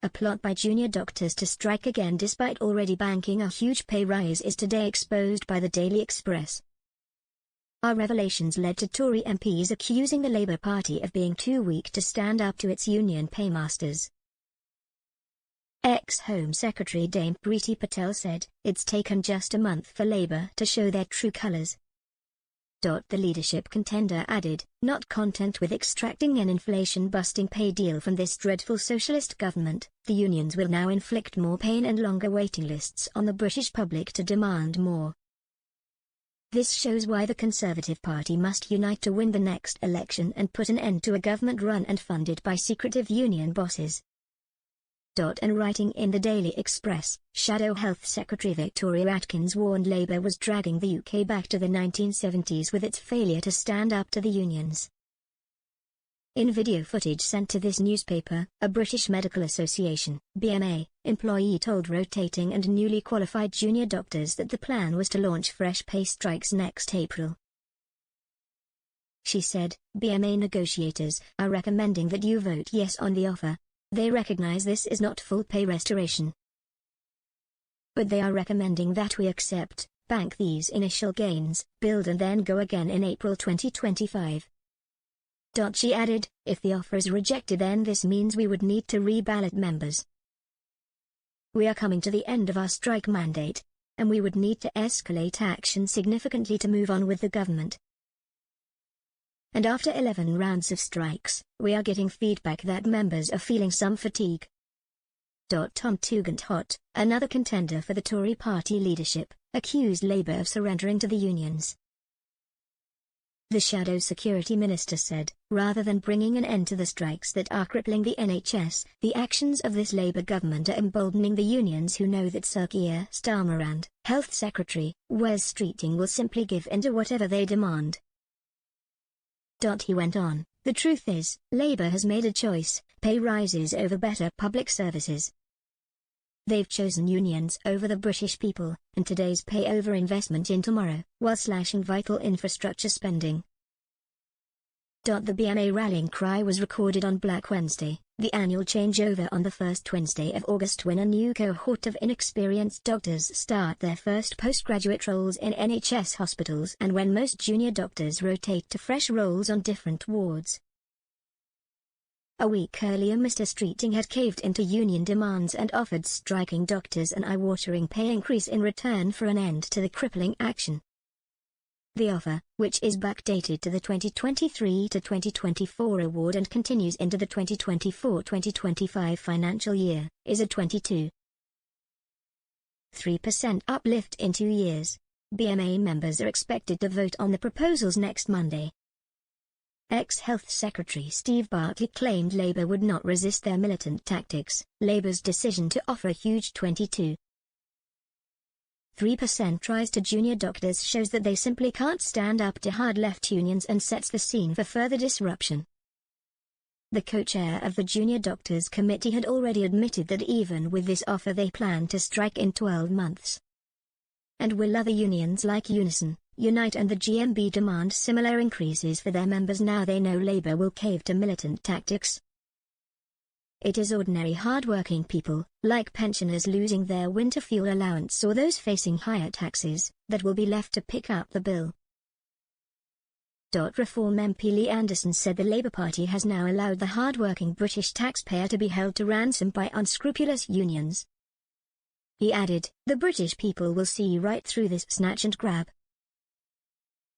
a plot by junior doctors to strike again despite already banking a huge pay rise is today exposed by the Daily Express. Our revelations led to Tory MPs accusing the Labour Party of being too weak to stand up to its union paymasters. Ex-Home Secretary Dame Priti Patel said, "It's taken just a month for Labour to show their true colours." The leadership contender added, not content with extracting an inflation-busting pay deal from this dreadful socialist government, the unions will now inflict more pain and longer waiting lists on the British public to demand more. This shows why the Conservative Party must unite to win the next election and put an end to a government run and funded by secretive union bosses. And writing in the Daily Express, Shadow Health Secretary Victoria Atkins warned Labour was dragging the UK back to the 1970s with its failure to stand up to the unions. In video footage sent to this newspaper, a British Medical Association (BMA) employee told rotating and newly qualified junior doctors that the plan was to launch fresh pay strikes next April. She said, "BMA negotiators are recommending that you vote yes on the offer. They recognize this is not full pay restoration. But they are recommending that we accept, bank these initial gains, build and then go again in April 2025. She added, "If the offer is rejected then this means we would need to reballot members. We are coming to the end of our strike mandate, and we would need to escalate action significantly to move on with the government. And after 11 rounds of strikes, we are getting feedback that members are feeling some fatigue." Tom Tugendhat, another contender for the Tory party leadership, accused Labour of surrendering to the unions. The Shadow Security Minister said, "Rather than bringing an end to the strikes that are crippling the NHS, the actions of this Labour government are emboldening the unions who know that Sir Keir Starmer and Health Secretary Wes Streeting will simply give in to whatever they demand." He went on, "The truth is, Labour has made a choice, pay rises over better public services. They've chosen unions over the British people, and today's pay over investment in tomorrow, while slashing vital infrastructure spending." The BMA rallying cry was recorded on Black Wednesday, the annual changeover on the first Wednesday of August when a new cohort of inexperienced doctors start their first postgraduate roles in NHS hospitals and when most junior doctors rotate to fresh roles on different wards. A week earlier Mr. Streeting had caved into union demands and offered striking doctors an eye-watering pay increase in return for an end to the crippling action. The offer, which is backdated to the 2023 to 2024 award and continues into the 2024-2025 financial year, is a 22.3% uplift in 2 years. BMA members are expected to vote on the proposals next Monday. Ex-Health Secretary Steve Bartley claimed Labour would not resist their militant tactics. Labour's decision to offer a huge 22.3% rise to junior doctors shows that they simply can't stand up to hard-left unions and sets the scene for further disruption. The co-chair of the Junior Doctors Committee had already admitted that even with this offer they plan to strike in 12 months. And will other unions like Unison, Unite and the GMB demand similar increases for their members now they know Labour will cave to militant tactics? It is ordinary hard-working people, like pensioners losing their winter fuel allowance or those facing higher taxes, that will be left to pick up the bill. Reform MP Lee Anderson said the Labour Party has now allowed the hard-working British taxpayer to be held to ransom by unscrupulous unions. He added, "The British people will see right through this snatch and grab.